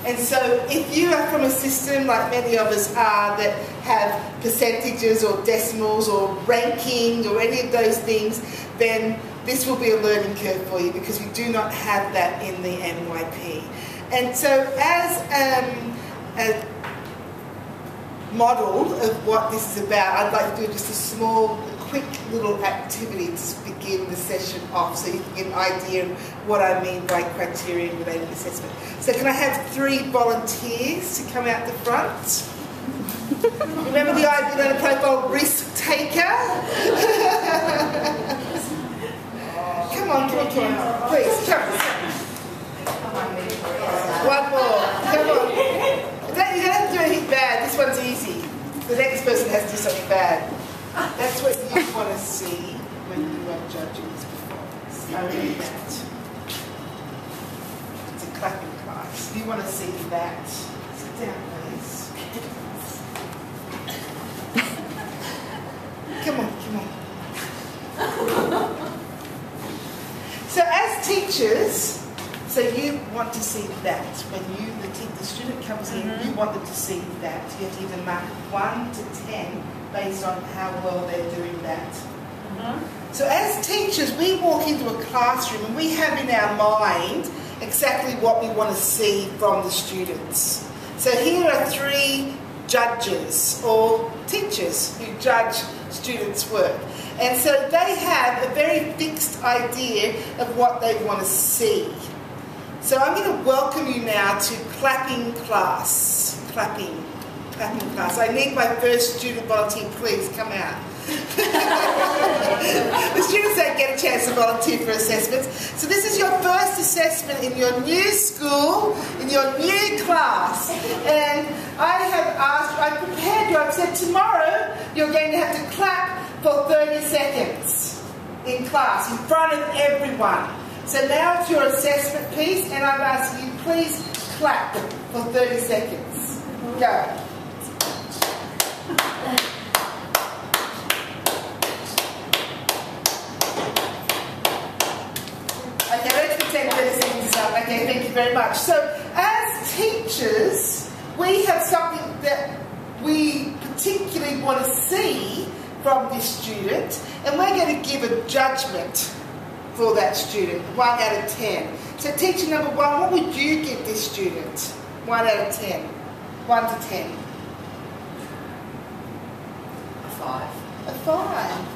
And so if you are from a system like many of us are that have percentages or decimals or ranking or any of those things, then this will be a learning curve for you because we do not have that in the MYP. And so as a model of what this is about, I'd like to do just a small, quick little activity to begin the session off so you can get an idea of what I mean by criterion-related assessment. So can I have 3 volunteers to come out the front? Remember the identity profile risk taker? Come on, please, come. One more, come on. You don't have to do anything bad, this one's easy. The next person has to do something bad. That's what you want to see when you are judging this performance. I read that. It's a clapping class. You want to see that. Sit down, please. Come on. So as teachers, so you want to see that. When the student comes in, you want them to see that. You have to either mark 1 to 10 based on how well they're doing that. So as teachers, we walk into a classroom and we have in our mind exactly what we want to see from the students. So here are 3 judges or teachers who judge students' work. And so they have a very fixed idea of what they want to see. So I'm going to welcome you now to clapping class. Clapping class. I need my first student volunteer, please come out. The students don't get a chance to volunteer for assessments. So this is your first assessment in your new school, in your new class. And I've prepared you, I've said tomorrow you're going to have to clap for 30 seconds in class, in front of everyone. So now it's your assessment piece, and I'm asking you, please clap for 30 seconds. Go. Okay, let's pretend 30 seconds is up. Okay, thank you very much. So, as teachers, we have something that we particularly want to see from this student, and we're going to give a judgment for that student, 1 out of 10. So teacher number 1, what would you give this student? 1 out of 10. 1 to 10. A 5. A 5.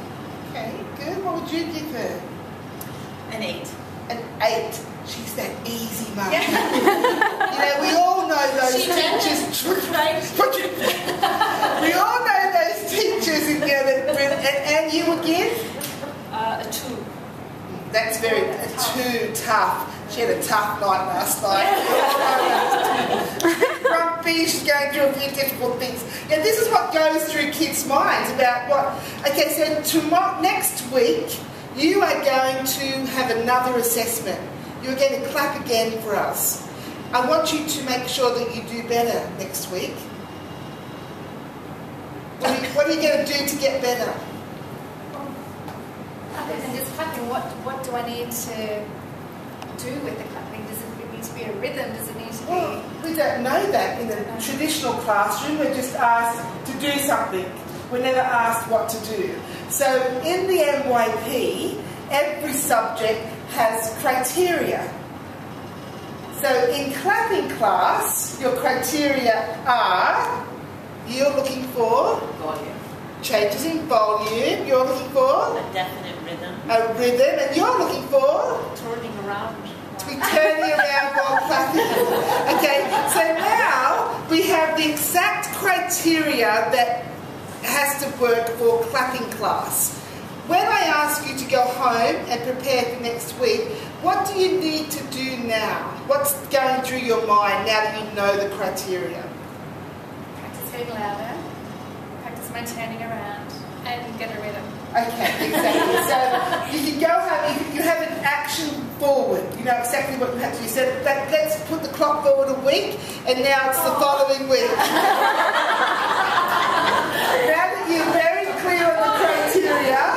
Okay, good. What would you give her? An 8. An 8. She's that easy mum. You know, we all know those teachers. We all know those teachers in there. And you would give? A 2. That's too tough. She had a tough night last night. Grumpy, she's going through a few difficult things. Now this is what goes through kids' minds about what... Okay, so next week, you are going to have another assessment. You're going to clap again for us. I want you to make sure that you do better next week. What are you going to do to get better? Other than just clapping, what do I need to do with the clapping? Does it need to be a rhythm? Does it need to be... Well, we don't know that in the traditional classroom. We're just asked to do something. We're never asked what to do. So in the MYP, every subject has criteria. So in clapping class, your criteria are, you're looking for Volume. changes in volume, you're looking for A definite rhythm. a rhythm, and you're looking for Turning around. to be turning around while clapping. Okay, so now we have the exact criteria that has to work for clapping class. When I ask you to go home and prepare for next week, what do you need to do now? What's going through your mind now that you know the criteria? Practice getting louder, practice my turning around, and get a rhythm. Okay, exactly. So you can go home, you have an action forward. You know exactly what you have to do. So let's put the clock forward a week, and now it's the following week. Now that you're very clear on the criteria,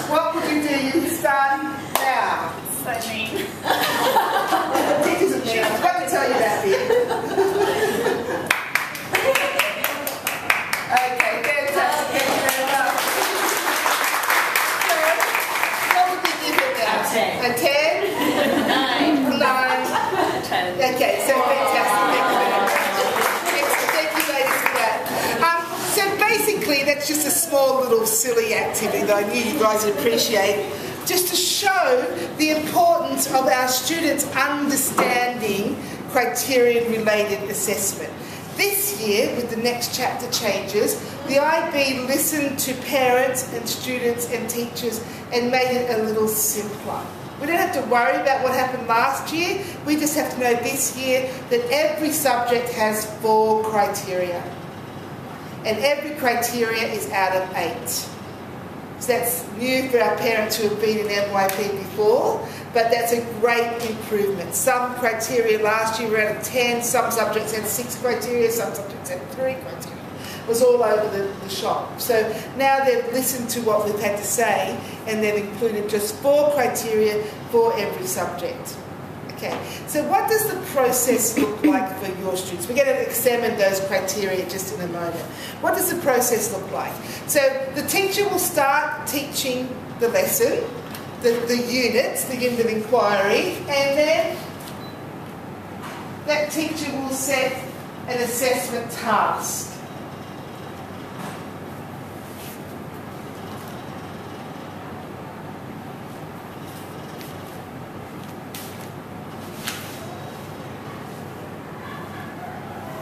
what would you do? You can start now. So mean. Teachers are mean. I've got to tell you that bit. Okay, so fantastic. Thank you very much. Excellent. Thank you, ladies, for that. So basically, that's just a small little silly activity that I knew you guys would appreciate, just to show the importance of our students understanding criterion-related assessment. This year, with the next chapter changes, the IB listened to parents and students and teachers and made it a little simpler. We don't have to worry about what happened last year. We just have to know this year that every subject has 4 criteria. And every criteria is out of 8. So that's new for our parents who have been in MYP before, but that's a great improvement. Some criteria last year were out of 10, some subjects had 6 criteria, some subjects had 3 criteria. It was all over the shop. So now they've listened to what we've had to say and they've included just 4 criteria for every subject. Okay, so what does the process look like for your students? We're going to examine those criteria just in a moment. What does the process look like? So the teacher will start teaching the lesson, the units, the unit of inquiry, and then that teacher will set an assessment task.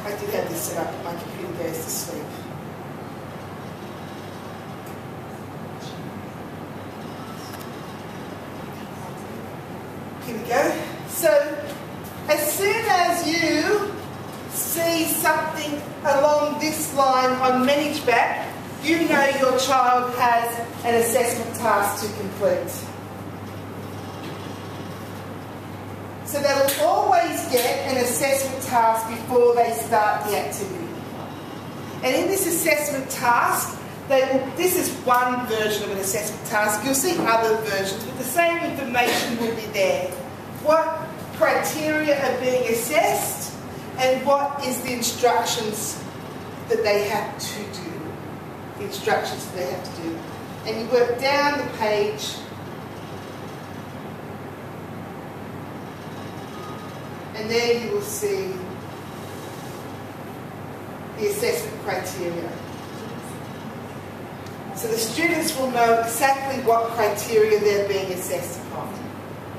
I did have this set up, but my computer goes to sleep. Here we go. So, as soon as you see something along this line on ManageBack, you know your child has an assessment task to complete. So they will always get an assessment task before they start the activity. And in this assessment task, this is one version of an assessment task. You'll see other versions, but the same information will be there. What criteria are being assessed and what is the instructions that they have to do. The instructions that they have to do. And you work down the page. And there you will see the assessment criteria. So the students will know exactly what criteria they're being assessed upon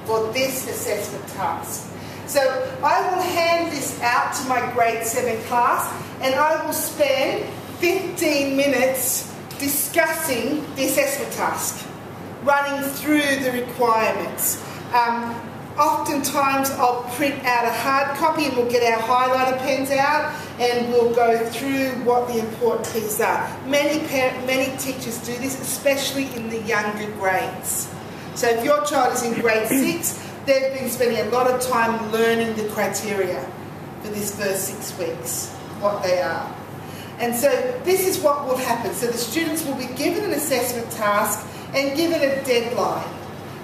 for this assessment task. So I will hand this out to my grade 7 class and I will spend 15 minutes discussing the assessment task, running through the requirements. Oftentimes I'll print out a hard copy and we'll get our highlighter pens out and we'll go through what the important pieces are. Many teachers do this, especially in the younger grades. So if your child is in grade 6, they've been spending a lot of time learning the criteria for this first 6 weeks, what they are. And so this is what will happen. So the students will be given an assessment task and given a deadline.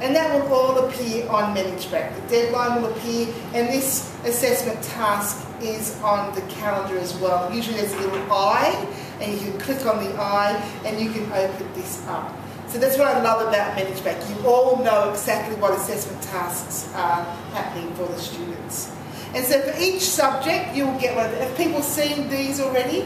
And that will all appear on ManageBack. The deadline will appear, and this assessment task is on the calendar as well. Usually there's a little eye, and you can click on the eye, and you can open this up. So that's what I love about ManageBack. You all know exactly what assessment tasks are happening for the students. And so for each subject, you will get one. Have people seen these already?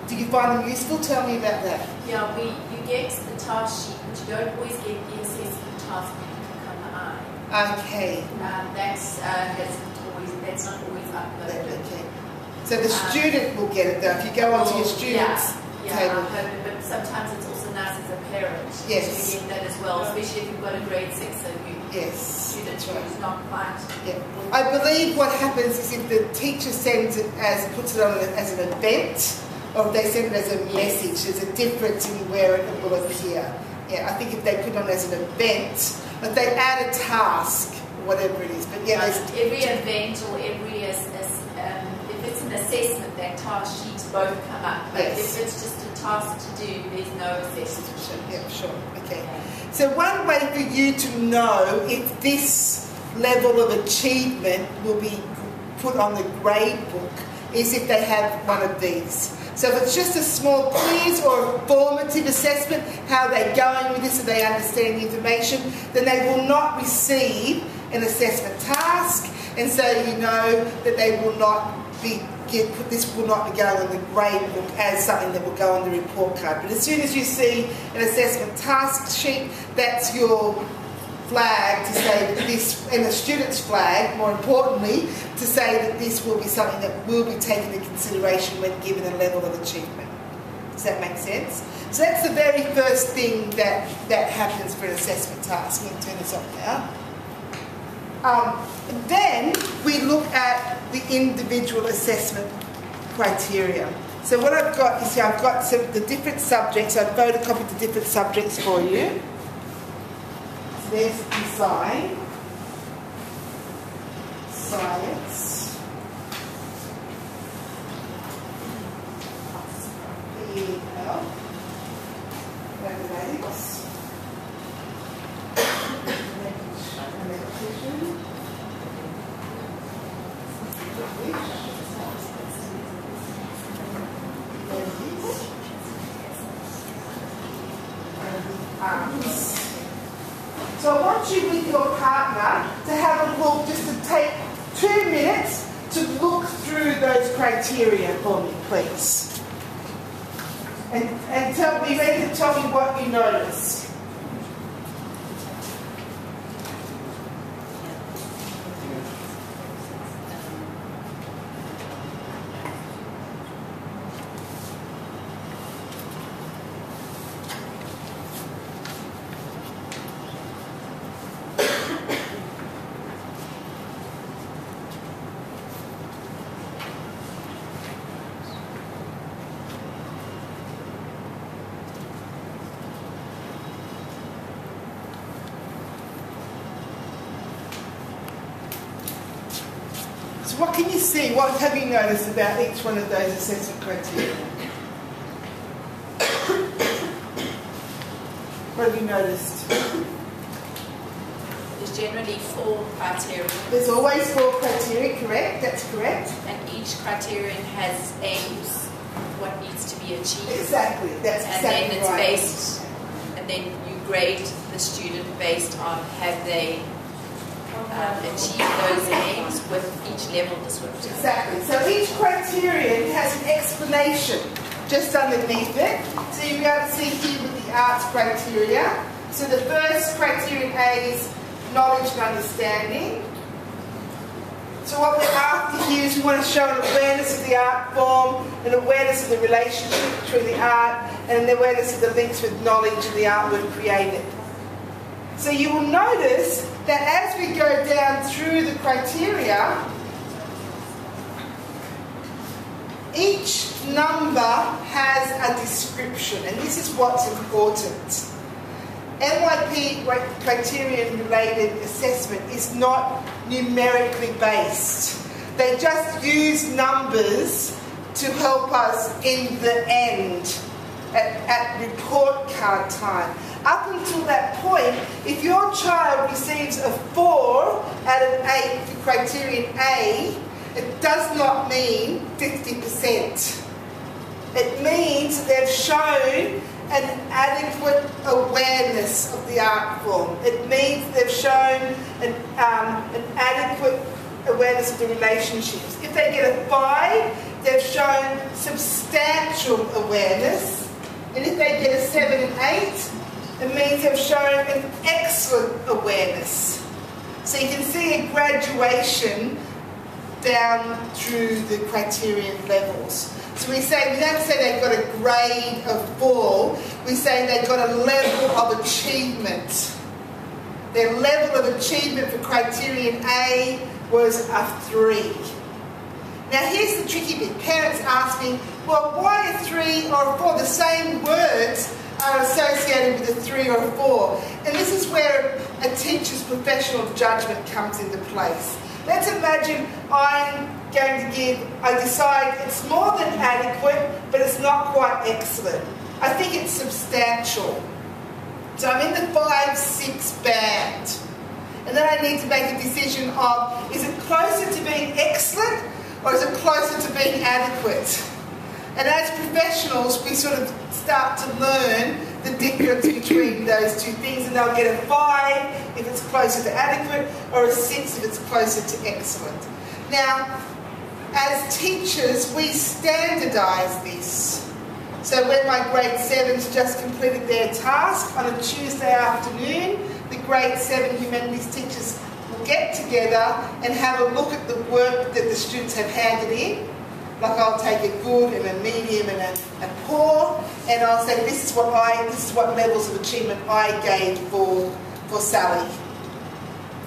Do you find them useful? Tell me about that. Yeah, you get the task sheet, but you don't always get the assessment task when you click on the eye. Okay. That's not always uploaded. Okay. So the student will get it though. If you go onto your students table. But sometimes it's also nice as a parent to get that as well, especially if you've got a grade 6 and student who's not quite. Yeah. I believe what happens is if the teacher sends it puts it on as an event, or if they send it as a message, there's a difference in where it will appear. Yeah, I think if they put it on as an event, if they add a task, whatever it is. But yeah, every event or every if it's an assessment, that task sheets both come up. But if it's just a task to do, there's no assessment. Yeah, sure. Okay. So one way for you to know if this level of achievement will be put on the grade book is if they have one of these. So if it's just a small quiz or a formative assessment, how they're going with this and they understand the information, then they will not receive an assessment task and so you know that they will not be this will not be going on the grade book as something that will go on the report card. But as soon as you see an assessment task sheet, that's your flag to say that this, and a student's flag, more importantly, to say that this will be something that will be taken into consideration when given a level of achievement. Does that make sense? So that's the very first thing that happens for an assessment task. I'm going to turn this off now. Then we look at the individual assessment criteria. So what I've got is here, I've got the different subjects. I've photocopied the different subjects for you. So there's design, science, PEL, mathematics, so I want you with your partner to have a look, just to take 2 minutes to look through those criteria for me, please. And be ready to tell me what you notice. What can you see? What have you noticed about each one of those assessment criteria? What have you noticed? There's generally 4 criteria. There's always 4 criteria, correct? That's correct. And each criterion has aims, what needs to be achieved. Exactly, that's exactly And then it's right. based, and then you grade the student based on have they achieve those aims with each level description. Exactly. So each criterion has an explanation just underneath it. So you'll be able to see here with the arts criteria. So the first criterion A is knowledge and understanding. So what we're after here is we want to show an awareness of the art form, an awareness of the relationship between the art, and an awareness of the links with knowledge and the artwork created. So you will notice that as we go down through the criteria, each number has a description, and this is what's important. MYP criterion-related assessment is not numerically based. They just use numbers to help us in the end, at report card time. Up until that point, if your child receives a 4 out of 8 for criterion A, it does not mean 50%. It means that they've shown an adequate awareness of the art form. It means they've shown an adequate awareness of the relationships. If they get a 5, they've shown substantial awareness. And if they get a 7 and 8, it means they've shown an excellent awareness. So you can see a graduation down through the criterion levels. So we don't say they've got a grade of 4, we say they've got a level of achievement. Their level of achievement for criterion A was a 3. Now here's the tricky bit. Parents ask me, well, why a 3 or a 4? The same words are associated with a 3 or a 4. And this is where a teacher's professional judgment comes into place. Let's imagine I decide it's more than adequate, but it's not quite excellent. I think it's substantial. So I'm in the 5-6 band. And then I need to make a decision of, is it closer to being excellent, or is it closer to being adequate? And as professionals, we sort of start to learn the difference between those two things, and they'll get a 5 if it's closer to adequate, or a 6 if it's closer to excellent. Now, as teachers, we standardise this. So when my grade 7s just completed their task on a Tuesday afternoon, the grade 7 humanities teachers will get together and have a look at the work that the students have handed in. Like I'll take a good and a medium and a poor, and I'll say this is what levels of achievement I gave for Sally.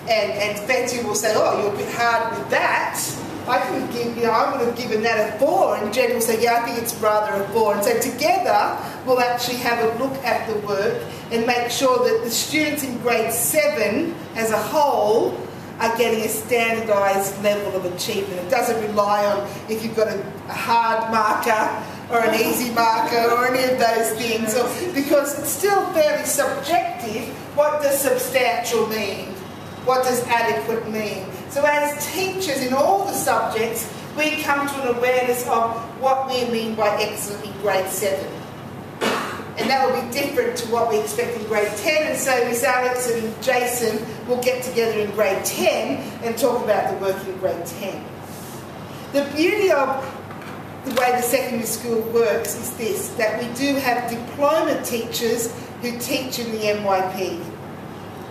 And Betty will say, oh, you're a bit hard with that. I would have given that a 4, and Jen will say, yeah, I think it's rather a 4. And so together we'll actually have a look at the work and make sure that the students in grade 7 as a whole are getting a standardised level of achievement. It doesn't rely on if you've got a hard marker or an easy marker or any of those things, because it's still fairly subjective. What does substantial mean? What does adequate mean? So as teachers in all the subjects, we come to an awareness of what we mean by excellent in grade 7. And that will be different to what we expect in grade 10. And so Miss Alex and Jason will get together in grade 10 and talk about the work in grade 10. The beauty of the way the secondary school works is this, that we do have diploma teachers who teach in the MYP.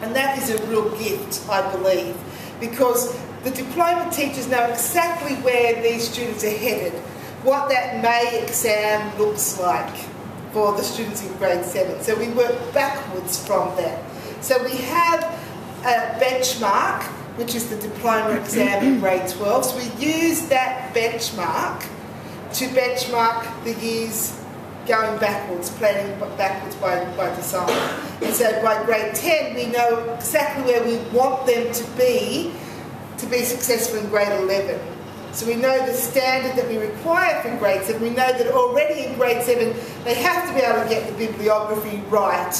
And that is a real gift, I believe, because the diploma teachers know exactly where these students are headed, what that May exam looks like for the students in grade 7. So we work backwards from that. So we have a benchmark, which is the diploma exam in grade 12. So we use that benchmark to benchmark the years going backwards, planning backwards by design. And so by grade 10, we know exactly where we want them to be successful in grade 11. So we know the standard that we require for grade 7. We know that already in grade 7, they have to be able to get the bibliography right.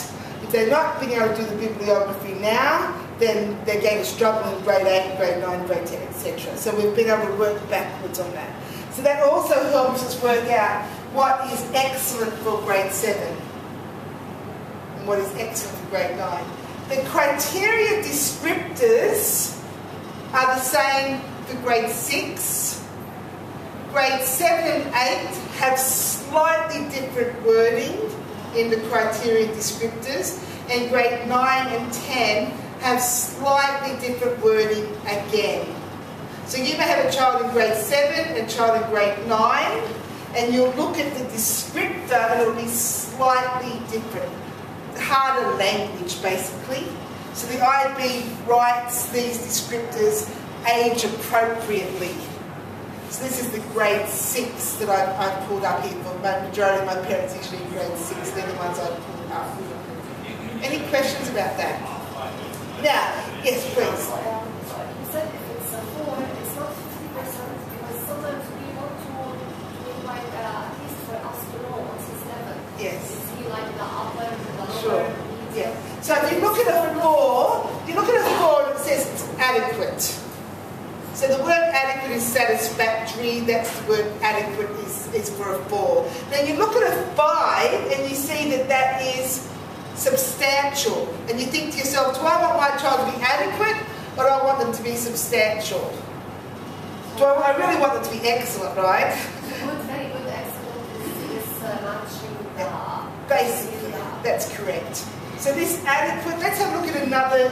If they're not being able to do the bibliography now, then they're going to struggle in grade 8, grade 9, grade 10, etc. So we've been able to work backwards on that. So that also helps us work out what is excellent for grade 7 and what is excellent for grade 9. The criteria descriptors are the same for grade 6. Grade 7 and 8 have slightly different wording in the criteria descriptors, and grade 9 and 10 have slightly different wording again. So you may have a child in grade 7 and a child in grade 9, and you'll look at the descriptor and it'll be slightly different. Harder language, basically. So the IB writes these descriptors age appropriately. So this is the grade 6 that I've pulled up here. For the majority of my parents usually in grade 6. They're the ones I've pulled up. Any questions about that? Now, yes, please. You said if it's a 4, it's not 50%, because sometimes we want to like at least for us to know what's his level. Yes. Is he like the upper, the lower? Sure. Yeah. So if you look at a 4, and it says it's adequate. So the word adequate is satisfactory. That's the word adequate is for a 4. Then you look at a 5 and you see that that is substantial. And you think to yourself, do I want my child to be adequate or do I want them to be substantial? I really want them to be excellent, right? Good, very good, excellent is matching the... Basically, that's correct. So this adequate, let's have a look at another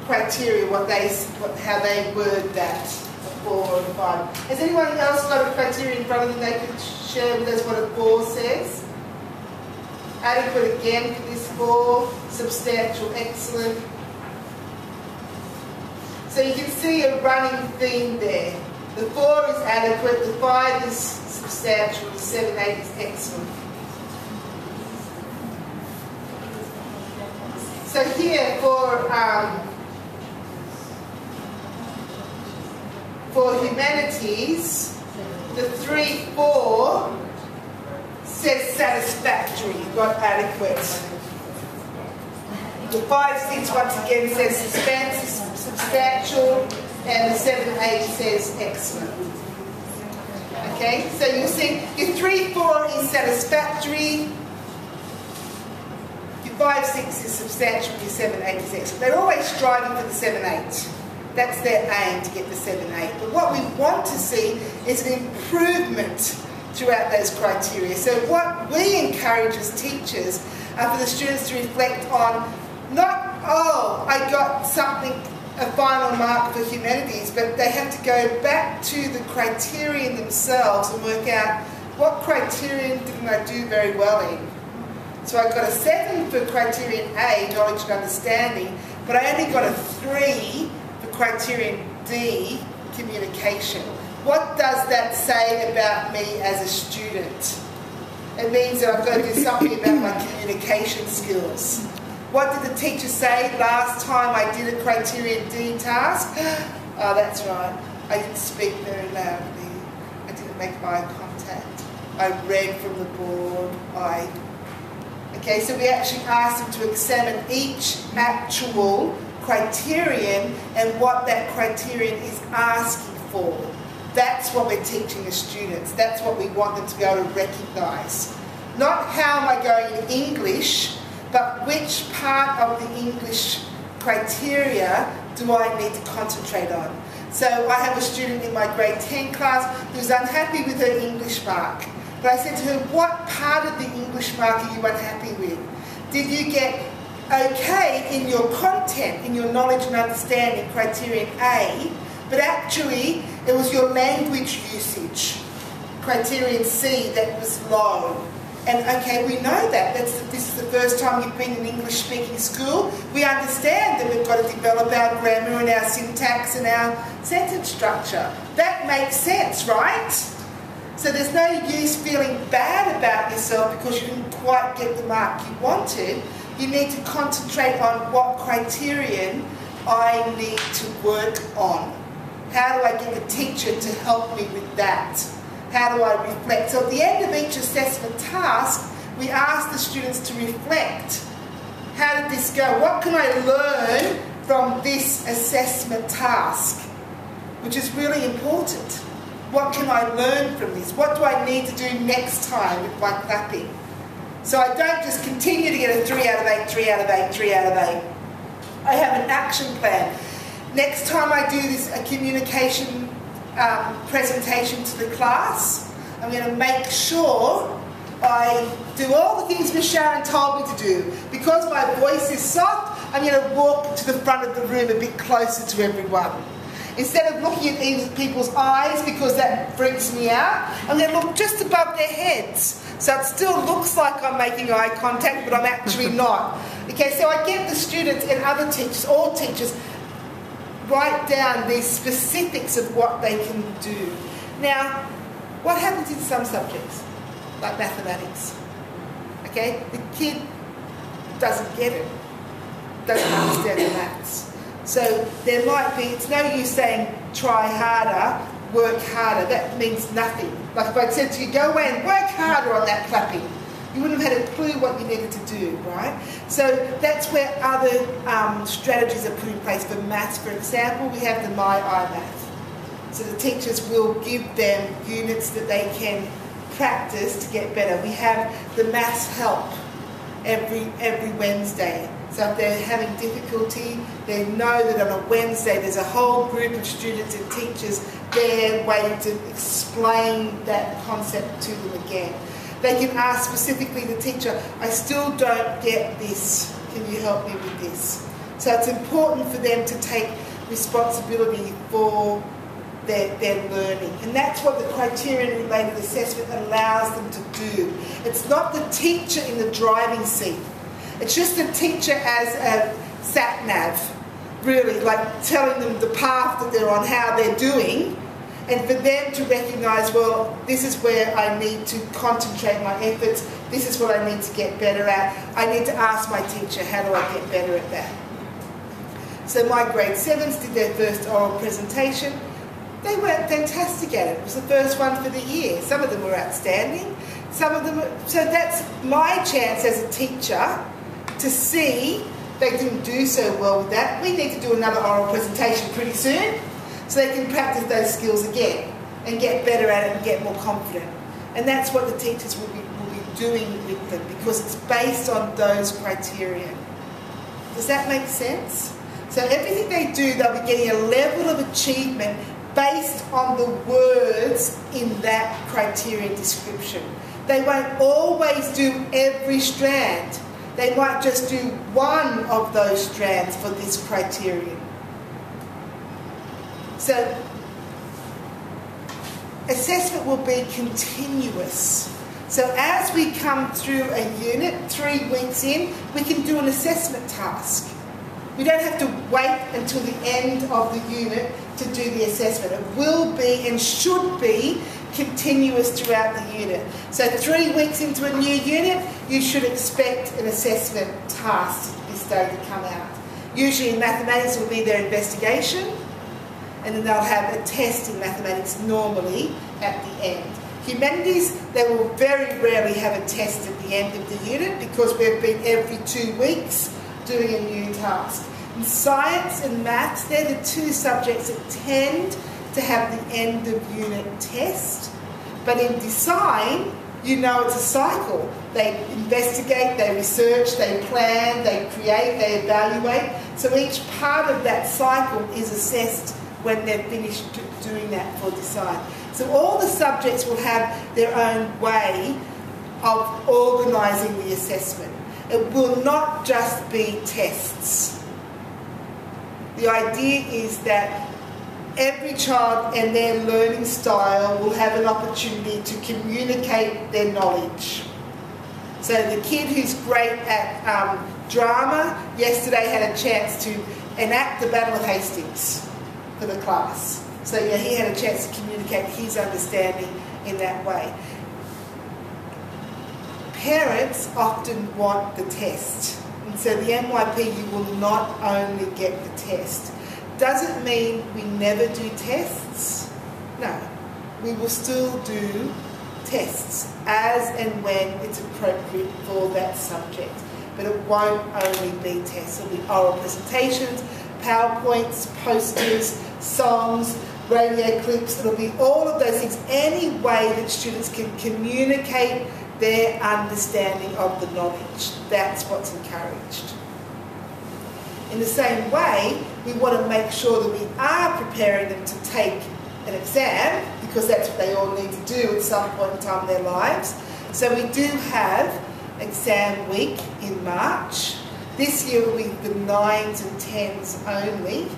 criteria, how they word that, a 4 and a 5. Has anyone else got a criteria in front of them they could share with us what a 4 says? Adequate again for this 4, substantial, excellent. So you can see a running theme there. The 4 is adequate, the 5 is substantial, the 7, 8 is excellent. So here for humanities, the 3, 4 says satisfactory, not adequate. The 5, 6 once again says substantial, and the 7, 8 says excellent. Okay, so you see your 3, 4 is satisfactory. your 5, 6 is substantial, your 7, 8 is excellent. They're always striving for the 7, 8. That's their aim, to get the 7, 8. But what we want to see is an improvement throughout those criteria. So what we encourage as teachers are for the students to reflect on not, oh, I got something, a final mark for humanities, but they have to go back to the criterion themselves and work out what criterion didn't I do very well in. So I got a 7 for criterion A, knowledge and understanding, but I only got a 3 for criterion D, communication. What does that say about me as a student? It means that I've got to do something about my communication skills. What did the teacher say last time I did a criterion D task? Oh, that's right. I didn't speak very loudly. I didn't make eye contact. I read from the board. Okay, so we actually asked them to examine each actual criterion and what that criterion is asking for. That's what we're teaching the students. That's what we want them to be able to recognise. Not how am I going in English, but which part of the English criteria do I need to concentrate on. So I have a student in my grade 10 class who's unhappy with her English mark. But I said to her, what part of the English mark are you unhappy with? Did you get okay in your content, in your knowledge and understanding, criterion A, but actually it was your language usage, criterion C, that was low. And okay, we know that. This is the first time you've been in English-speaking school. We understand that we've got to develop our grammar and our syntax and our sentence structure. That makes sense, right? So there's no use feeling bad about yourself because you didn't quite get the mark you wanted. You need to concentrate on what criterion I need to work on. How do I get the teacher to help me with that? How do I reflect? So at the end of each assessment task, we ask the students to reflect. How did this go? What can I learn from this assessment task? Which is really important. What can I learn from this? What do I need to do next time with my clapping? So I don't just continue to get a 3 out of 8, 3 out of 8, 3 out of 8. I have an action plan. Next time I do this, a communication presentation to the class, I'm going to make sure I do all the things Miss Sharon told me to do. Because my voice is soft, I'm going to walk to the front of the room a bit closer to everyone. Instead of looking at people's eyes, because that freaks me out, I'm going to look just above their heads. So it still looks like I'm making eye contact, but I'm actually not. Okay, so I get the students and other teachers, all teachers, write down these specifics of what they can do. Now, what happens in some subjects, like mathematics? Okay, the kid doesn't get it, doesn't understand the maths. So there might be, it's no use saying try harder, work harder. That means nothing. Like if I said to you, go away and work harder on that clapping, you wouldn't have had a clue what you needed to do, right? So that's where other strategies are put in place. For maths, for example, we have the MYP. So the teachers will give them units that they can practice to get better. We have the maths help every Wednesday. So if they're having difficulty, they know that on a Wednesday there's a whole group of students and teachers there waiting to explain that concept to them again. They can ask specifically the teacher, I still don't get this, can you help me with this? So it's important for them to take responsibility for their learning. And that's what the criterion-related assessment allows them to do. It's not the teacher in the driving seat. It's just the teacher as a sat-nav, really, like telling them the path that they're on, how they're doing, and for them to recognise, well, this is where I need to concentrate my efforts, this is what I need to get better at. I need to ask my teacher, how do I get better at that? So my grade 7s did their first oral presentation. They weren't fantastic at it. It was the first one for the year. Some of them were outstanding. Some of them were, so that's my chance as a teacher to see they didn't do so well with that. We need to do another oral presentation pretty soon so they can practice those skills again and get better at it and get more confident. And that's what the teachers will be doing with them because it's based on those criteria. Does that make sense? So everything they do, they'll be getting a level of achievement based on the words in that criterion description. They won't always do every strand. They might just do one of those strands for this criterion. So assessment will be continuous. So as we come through a unit, 3 weeks in, we can do an assessment task. We don't have to wait until the end of the unit to do the assessment. It will be and should be continuous throughout the unit. So 3 weeks into a new unit, you should expect an assessment task this day to come out. Usually in mathematics will be their investigation, and then they'll have a test in mathematics normally at the end. Humanities, they will very rarely have a test at the end of the unit because we've been every 2 weeks doing a new task. In science and maths, they're the 2 subjects that tend to have the end of unit test. But in design, you know it's a cycle. They investigate, they research, they plan, they create, they evaluate. So each part of that cycle is assessed when they're finished doing that for design. So all the subjects will have their own way of organising the assessment. It will not just be tests. The idea is that every child and their learning style will have an opportunity to communicate their knowledge. So the kid who's great at drama yesterday had a chance to enact the Battle of Hastings for the class. So yeah, he had a chance to communicate his understanding in that way. Parents often want the test. And so the MYP, you will not only get the test. Does it mean we never do tests? No. We will still do tests as and when it's appropriate for that subject. But it won't only be tests. It'll be oral presentations, PowerPoints, posters, songs, radio clips. It'll be all of those things. Any way that students can communicate their understanding of the knowledge. That's what's encouraged. In the same way, we want to make sure that we are preparing them to take an exam, because that's what they all need to do at some point in time in their lives. So we do have exam week in March. This year will be the 9s and 10s only.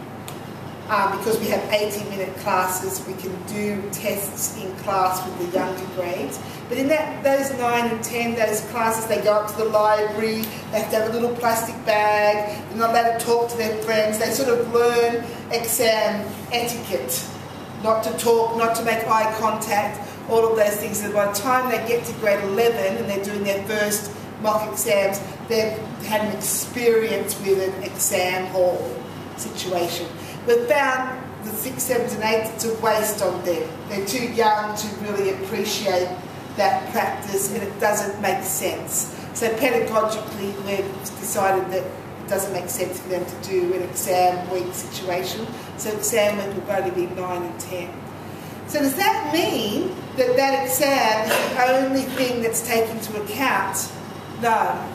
Because we have 80-minute classes, we can do tests in class with the younger grades. But in those 9 and 10, those classes, they go up to the library, they have to have a little plastic bag, they're not allowed to talk to their friends, they sort of learn exam etiquette. Not to talk, not to make eye contact, all of those things. And by the time they get to grade 11 and they're doing their first mock exams, they've had an experience with an exam hall situation. We've found the 6s, 7s and 8s, it's a waste on them. They're too young to really appreciate that practice, and it doesn't make sense. So pedagogically, we've decided that it doesn't make sense for them to do an exam week situation. So exam week will only be 9 and 10. So does that mean that that exam is the only thing that's taken into account? No.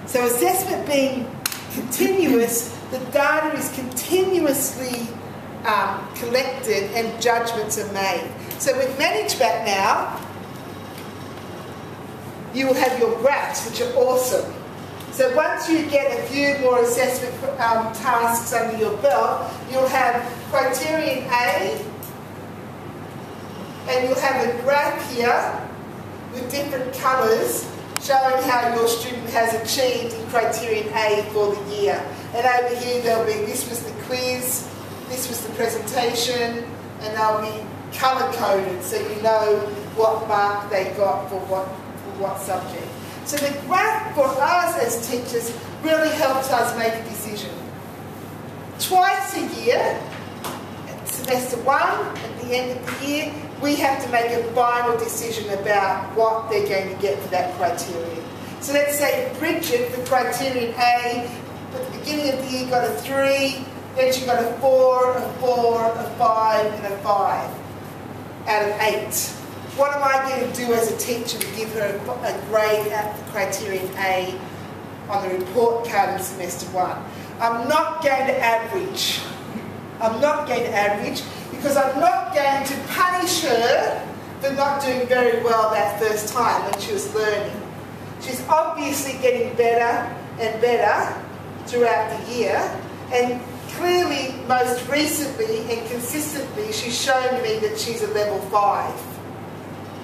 So assessment being continuous, the data is continuously collected and judgments are made. So with ManageBack now, you will have your graphs, which are awesome. So once you get a few more assessment tasks under your belt, you'll have criterion A, and you'll have a graph here with different colours showing how your student has achieved in criterion A for the year. And over here there'll be, this was the quiz, this was the presentation, and they'll be colour-coded so you know what mark they got for what subject. So the graph for us as teachers really helps us make a decision. Twice a year, at semester 1, at the end of the year, we have to make a final decision about what they're going to get for that criterion. So let's say Bridget, for criterion A, at the beginning of the year got a 3, then she got a 4, a 4, a 5, and a 5 out of 8. what am I going to do as a teacher to give her a grade at the criterion A on the report card in semester 1? I'm not going to average. I'm not going to average because I'm not going to punish her for not doing very well that first time when she was learning. She's obviously getting better and better throughout the year, and clearly, most recently and consistently, she's shown me that she's a level 5.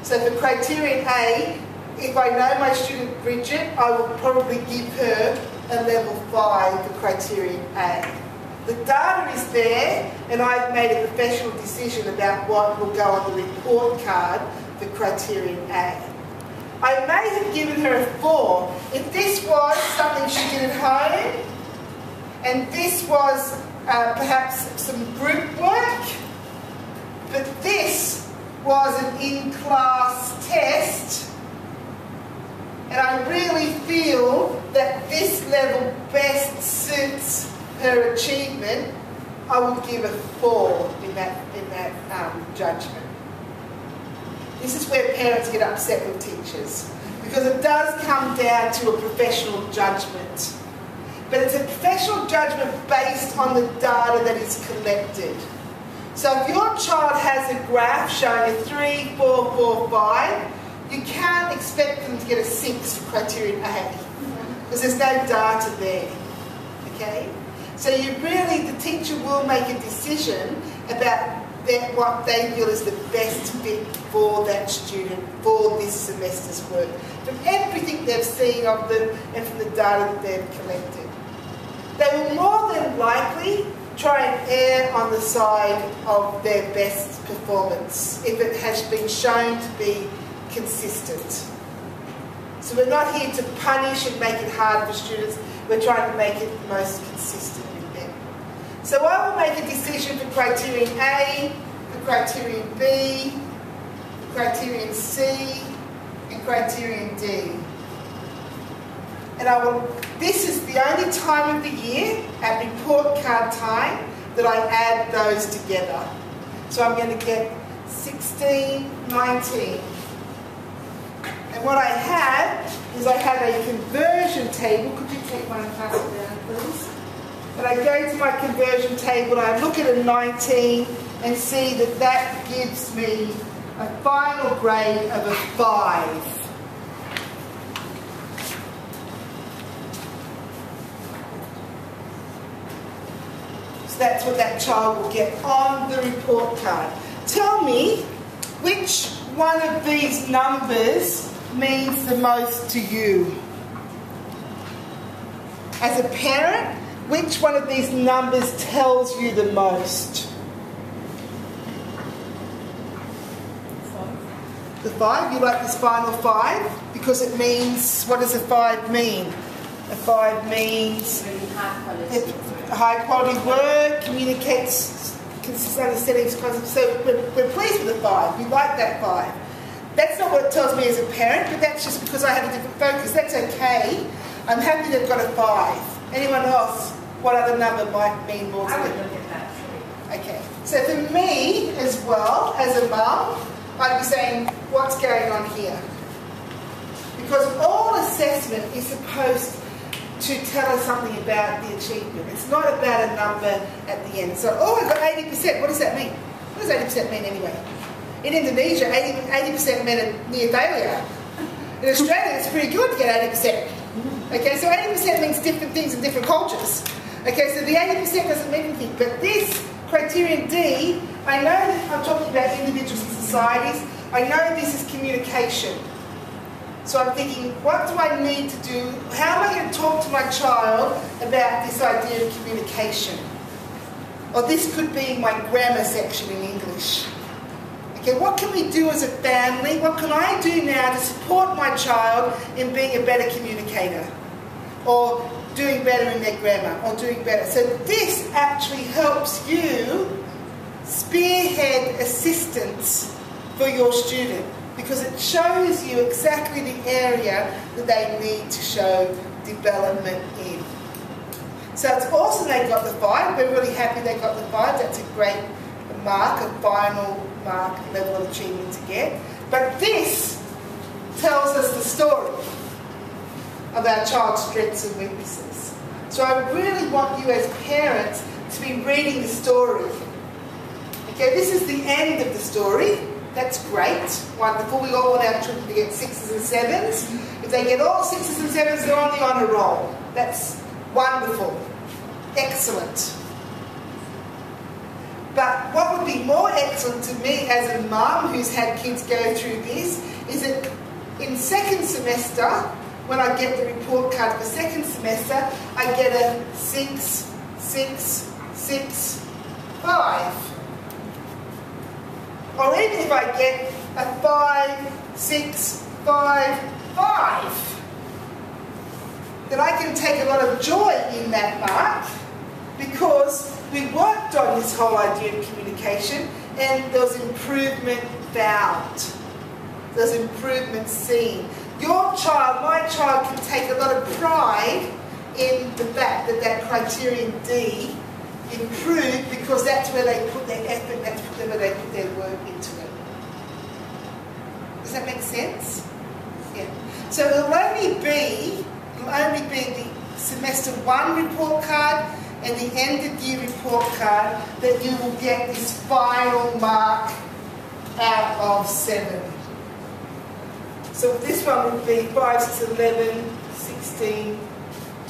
So for criterion A, if I know my student Bridget, I will probably give her a level 5 for criterion A. The data is there, and I've made a professional decision about what will go on the report card for criterion A. I may have given her a 4 if this was something she did at home, and this was perhaps some group work, but this was an in-class test, and I really feel that this level best suits her achievement. I will give a 4 in that judgment. This is where parents get upset with teachers, because it does come down to a professional judgment. But it's a professional judgment based on the data that is collected. So if your child has a graph showing a 3, 4, 4, 5, you can't expect them to get a 6 for criterion A, because there's no data there. Okay? So you really, the teacher will make a decision about what they feel is the best fit for that student for this semester's work, from everything they've seen of them and from the data that they've collected. They will more than likely try and err on the side of their best performance if it has been shown to be consistent. So we're not here to punish and make it hard for students, we're trying to make it the most consistent with them. So I will make a decision for criterion A, for criterion B, for criterion C, and criterion D. And this is the only time of the year, at report card time, that I add those together. So I'm going to get 16, 19. And what I have is I have a conversion table. Could you take one and pass it down, please? And I go to my conversion table and I look at a 19 and see that that gives me a final grade of a 5. So that's what that child will get on the report card. Tell me which one of these numbers means the most to you. As a parent, which one of these numbers tells you the most? The 5? You like this final 5? Because it means, what does a 5 mean? A 5 means high quality work, communicates, consistent understanding, concepts. So we're pleased with the 5. We like that 5. That's not what it tells me as a parent, but that's just because I have a different focus. That's okay. I'm happy they've got a 5. Anyone else? What other number might mean more to them? I would look at that 3. Okay. So for me as well, as a mum, I'd be saying, what's going on here? Because all assessment is supposed to tell us something about the achievement. It's not about a number at the end. So, oh, I got 80%. What does that mean? What does 80% mean anyway? In Indonesia, 80% meant a near failure. In Australia, it's pretty good to get 80%. Okay, so 80% means different things in different cultures. Okay, so the 80% doesn't mean anything. But this criterion D, I know that I'm talking about individuals and societies. I know this is communication. So I'm thinking, what do I need to do? How am I going to talk to my child about this idea of communication? Or this could be my grammar section in English. Okay, what can we do as a family? What can I do now to support my child in being a better communicator? Or doing better in their grammar, or doing better. So this actually helps you spearhead assistance for your student, because it shows you exactly the area that they need to show development in. So it's awesome they got the 5. We're really happy they got the 5. That's a great mark, a final mark level of achievement to get. But this tells us the story of our child's strengths and weaknesses. So I really want you as parents to be reading the story. Okay, this is the end of the story. That's great, wonderful. We all want our children to get 6s and 7s. If they get all 6s and 7s, they're on the honour roll. That's wonderful. Excellent. But what would be more excellent to me as a mum who's had kids go through this is that in second semester, when I get the report card for second semester, I get a 6, 6, 6, 5. Or even if I get a 5, 6, 5, 5, then I can take a lot of joy in that mark because we worked on this whole idea of communication and there was improvement found. There's improvement seen. Your child, my child, can take a lot of pride in the fact that that criterion D improved because that's where they put their effort, that's where they put their work into it. Does that make sense? Yeah. So it'll only be the semester 1 report card and the end of year report card that you will get this final mark out of 7. So this one would be 5, 6, 11, 16,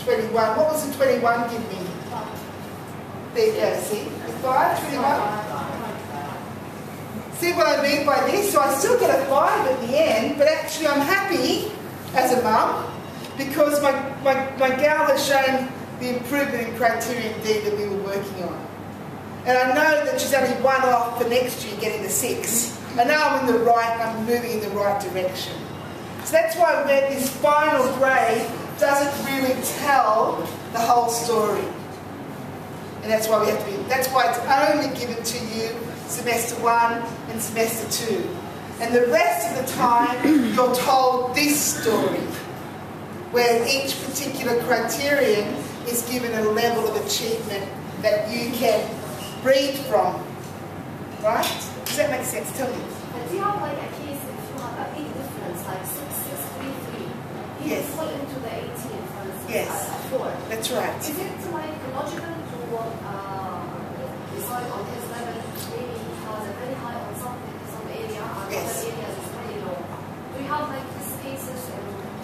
21. What was the 21 give me? There you go, see? 5, 21. See what I mean by this? So I still get a 5 at the end, but actually I'm happy as a mum because my gal has shown the improvement in criterion D that we were working on. And I know that she's only one off for next year getting the 6. And now I'm moving in the right direction. So that's why this final grade doesn't really tell the whole story. And that's why that's why it's only given to you semester 1 and semester 2. And the rest of the time you're told this story, where each particular criterion is given a level of achievement that you can read from. Right? Does that make sense? Tell me. And do you have like a case if you have a big difference, like 6, 6, 3, 3? You fall into the 18, for instance, yes. at 4. That's right. Is it like logical to decide on his level? Maybe he has a very high on some area, and other areas is very low. Do you have like these cases?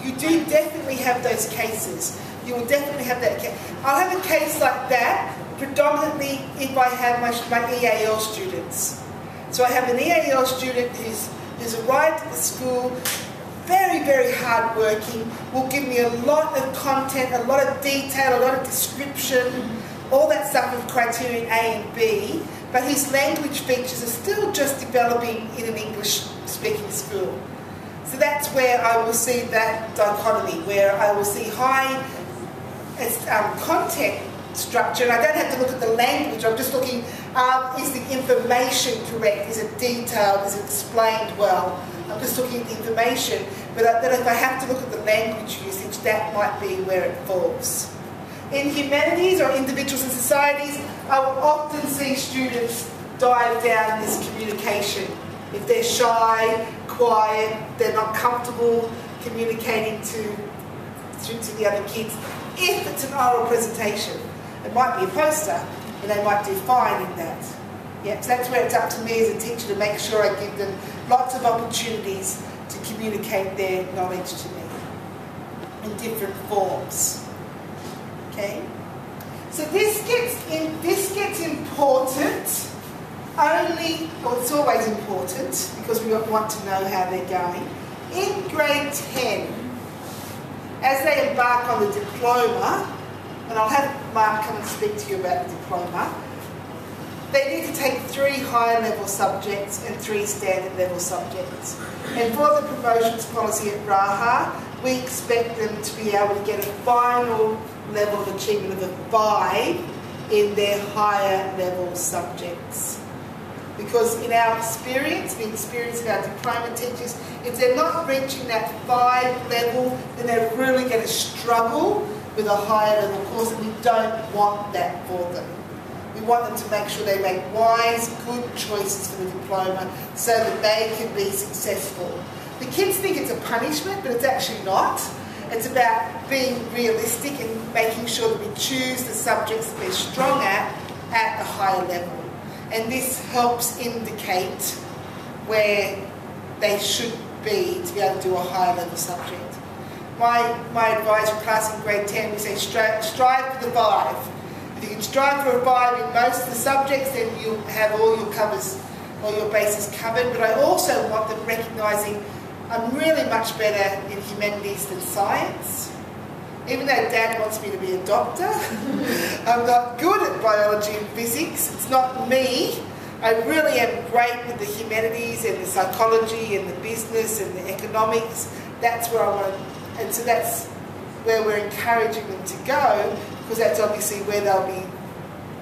You do definitely have those cases. You will definitely have that case. I'll have a case like that predominantly if I have my EAL students. So I have an EAL student who's arrived at the school, very, very hard working, will give me a lot of content, a lot of detail, a lot of description, all that stuff with criterion A and B, but his language features are still just developing in an English-speaking school. So that's where I will see that dichotomy, where I will see high content structure, and I don't have to look at the language, I'm just looking, is the information correct, is it detailed, is it explained well? I'm just looking at the information, but then if I have to look at the language usage, that might be where it falls. In humanities or individuals and societies, I will often see students dive down this communication. If they're shy, quiet, they're not comfortable communicating to the other kids, if it's an oral presentation. It might be a poster, and they might do fine in that. Yeah, so that's where it's up to me as a teacher to make sure I give them lots of opportunities to communicate their knowledge to me in different forms. Okay? So this gets important only, well, it's always important because we want to know how they're going. In grade 10, as they embark on the diploma, and I'll have Mark come and speak to you about the diploma, they need to take 3 higher level subjects and 3 standard level subjects. And for the promotions policy at Raha, we expect them to be able to get a final level of achievement of a 5 in their higher level subjects. Because in our experience, the experience of our diploma teachers, if they're not reaching that 5 level, then they're really going to struggle with a higher level course, and we don't want that for them. We want them to make sure they make wise, good choices for the diploma so that they can be successful. The kids think it's a punishment, but it's actually not. It's about being realistic and making sure that we choose the subjects that they're strong at the higher level. And this helps indicate where they should be to be able to do a higher level subject. My advisory class in grade 10, we say strive for the 5. If you can strive for a 5 in most of the subjects, then you'll have all your bases covered. But I also want them recognising I'm really much better in humanities than science. Even though Dad wants me to be a doctor, I'm not good at biology and physics. It's not me. I really am great with the humanities and the psychology and the business and the economics. That's where I want to, and so that's where we're encouraging them to go, because that's obviously where they'll be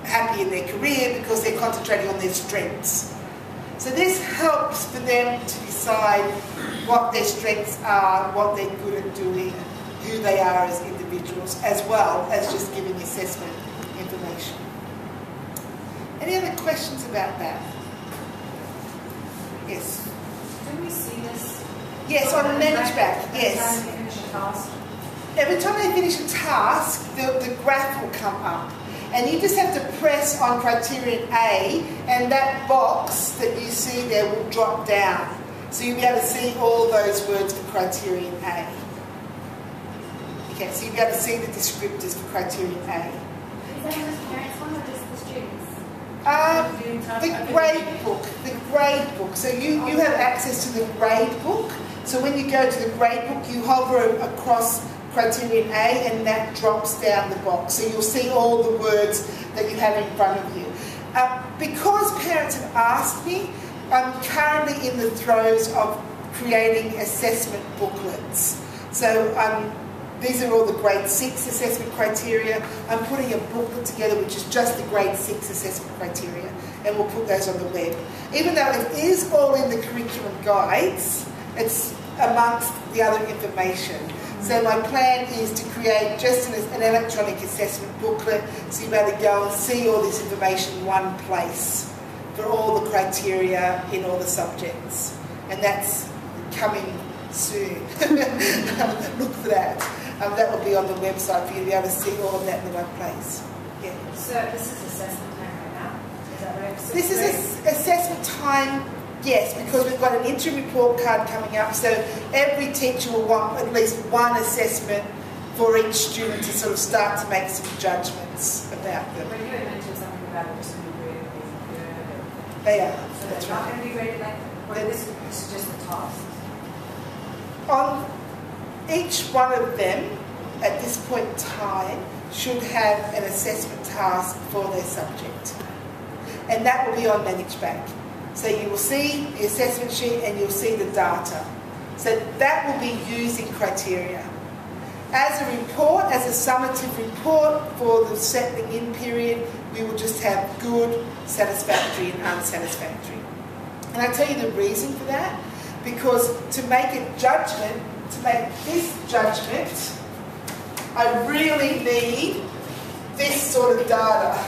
happy in their career because they're concentrating on their strengths. So this helps for them to decide what their strengths are, what they're good at doing, who they are as individuals, as well as just giving assessment information. Any other questions about that? Yes. Do we see this? Yes, on the manage back, yes. Every time they finish a task? Every time they finish a task, the graph will come up. And you just have to press on criterion A, and that box that you see there will drop down. So you'll be able to see all those words for criterion A. Okay, so you'll be able to see the descriptors for criterion A. Is that just parents one or just the students? The grade book. So you have access to the grade book. So when you go to the grade book, you hover across criterion A and that drops down the box. So you'll see all the words that you have in front of you. Because parents have asked me, I'm currently in the throes of creating assessment booklets. So these are all the grade 6 assessment criteria. I'm putting a booklet together which is just the grade 6 assessment criteria, and we'll put those on the web. Even though it is all in the curriculum guides, it's amongst the other information. So my plan is to create just an electronic assessment booklet so you'll be able to go and see all this information in one place for all the criteria in all the subjects. And that's coming soon. Look for that. That will be on the website for you to be able to see all of that in one place. Yeah. So this is assessment time right now? Is that right? This is assessment time. Yes, because we've got an interim report card coming up, so every teacher will want at least one assessment for each student to sort of start to make some judgments about them. But you had mentioned something about it just being graded good. They are. So that's not going to be graded like, or this is just the task? On each one of them, at this point in time, should have an assessment task for their subject. And that will be on Manage Back. So you will see the assessment sheet and you'll see the data. So that will be using criteria. As a report, as a summative report for the settling in period, we will just have good, satisfactory and unsatisfactory. And I tell you the reason for that, because to make a judgment, to make this judgment, I really need this sort of data.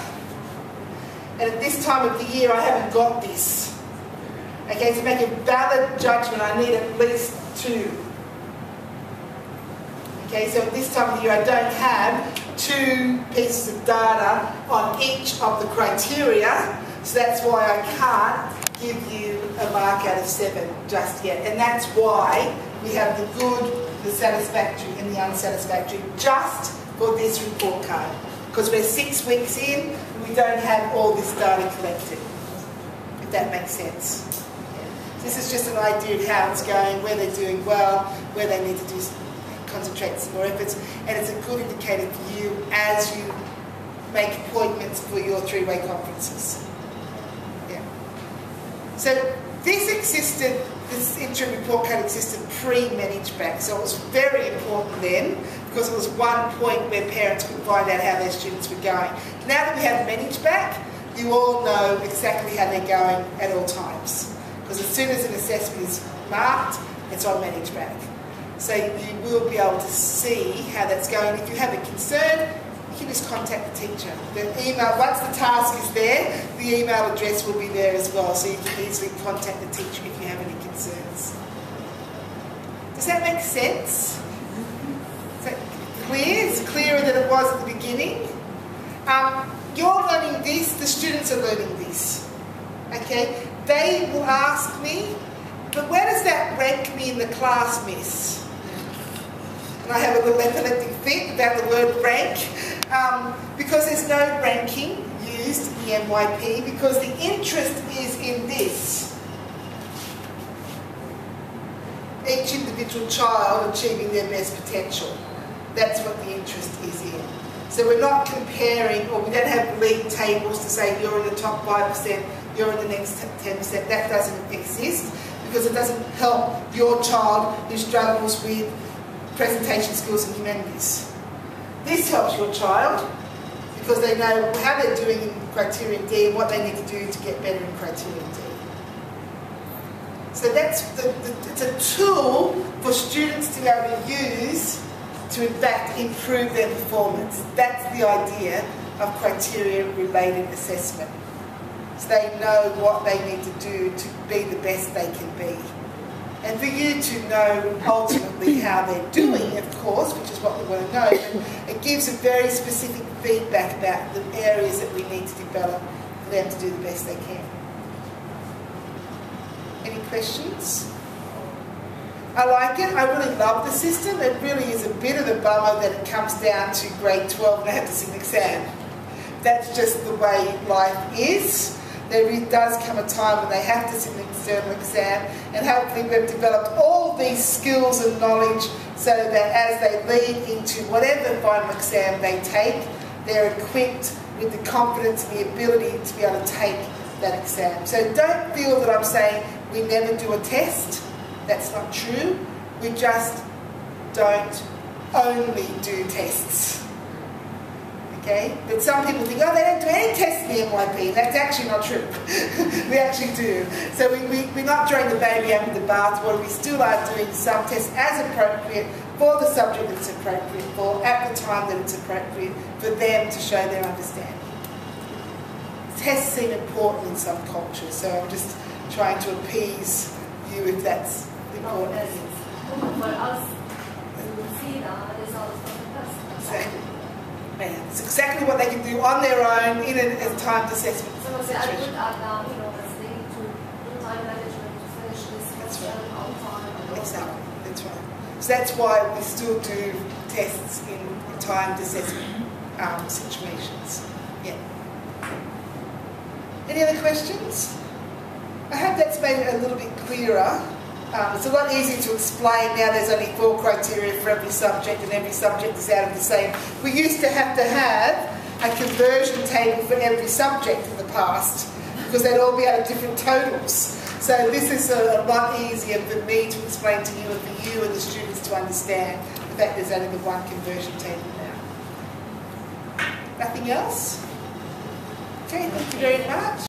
And at this time of the year, I haven't got this. Okay, to make a valid judgment, I need at least 2. Okay, so at this time of the year, I don't have 2 pieces of data on each of the criteria, so that's why I can't give you a mark out of 7 just yet. And that's why we have the good, the satisfactory, and the unsatisfactory just for this report card. Because we're 6 weeks in, and we don't have all this data collected, if that makes sense. This is just an idea of how it's going, where they're doing well, where they need to concentrate some more efforts, and it's a good indicator for you as you make appointments for your 3-way conferences. Yeah. So this interim report card existed pre-Manage Back, so it was very important then because it was one point where parents could find out how their students were going. Now that we have Manage Back, you all know exactly how they're going at all times. Because as soon as an assessment is marked, it's on Manage Back. So you will be able to see how that's going. If you have a concern, you can just contact the teacher. The email, once the task is there, the email address will be there as well, so you can easily contact the teacher if you have any concerns. Does that make sense? Is that clear? It's clearer than it was at the beginning. You're learning this, the students are learning this. Okay? They will ask me, but where does that rank me in the class, miss? And I have a little epileptic fit about the word rank, because there's no ranking used in the MYP, because the interest is in this. Each individual child achieving their best potential. That's what the interest is in. So we're not comparing, or we don't have league tables to say you're in the top 5%, you're in the next 10%. That doesn't exist, because it doesn't help your child who struggles with presentation skills and humanities. This helps your child because they know how they're doing in Criterion D and what they need to do to get better in Criterion D. So that's it's a tool for students to be able to use to in fact improve their performance. That's the idea of criteria-related assessment. So they know what they need to do to be the best they can be. And for you to know ultimately how they're doing, of course, which is what we want to know, it gives a very specific feedback about the areas that we need to develop for them to do the best they can. Any questions? I like it. I really love the system. It really is a bit of a bummer that it comes down to grade 12 and I have to sit an exam. That's just the way life is. There does come a time when they have to sit an external exam, and hopefully we've developed all these skills and knowledge so that as they lead into whatever final exam they take, they're equipped with the confidence and the ability to be able to take that exam. So don't feel that I'm saying we never do a test. That's not true. We just don't only do tests. Okay? But some people think, oh, they don't do any tests in the MYP. That's actually not true. We actually do. So we're not throwing the baby out with the bathwater. We still are doing some tests as appropriate for the subject that it's appropriate for, at the time that it's appropriate, for them to show their understanding. Tests seem important in some cultures, so I'm just trying to appease you if that's important. Yes, it's for us to see the results of the test. Exactly. It's exactly what they can do on their own in a timed assessment So situation. I would add, as they need to do time management to finish this question on time. Exactly, that's right. So that's why we still do tests in timed assessment situations. Yeah. Any other questions? I hope that's made it a little bit clearer. It's a lot easier to explain now. There's only 4 criteria for every subject, and every subject is out of the same. We used to have a conversion table for every subject in the past, because they'd all be out of different totals. So this is a lot easier for me to explain to you and for you and the students to understand the fact there's only the 1 conversion table now. Nothing else? Okay, thank you very much.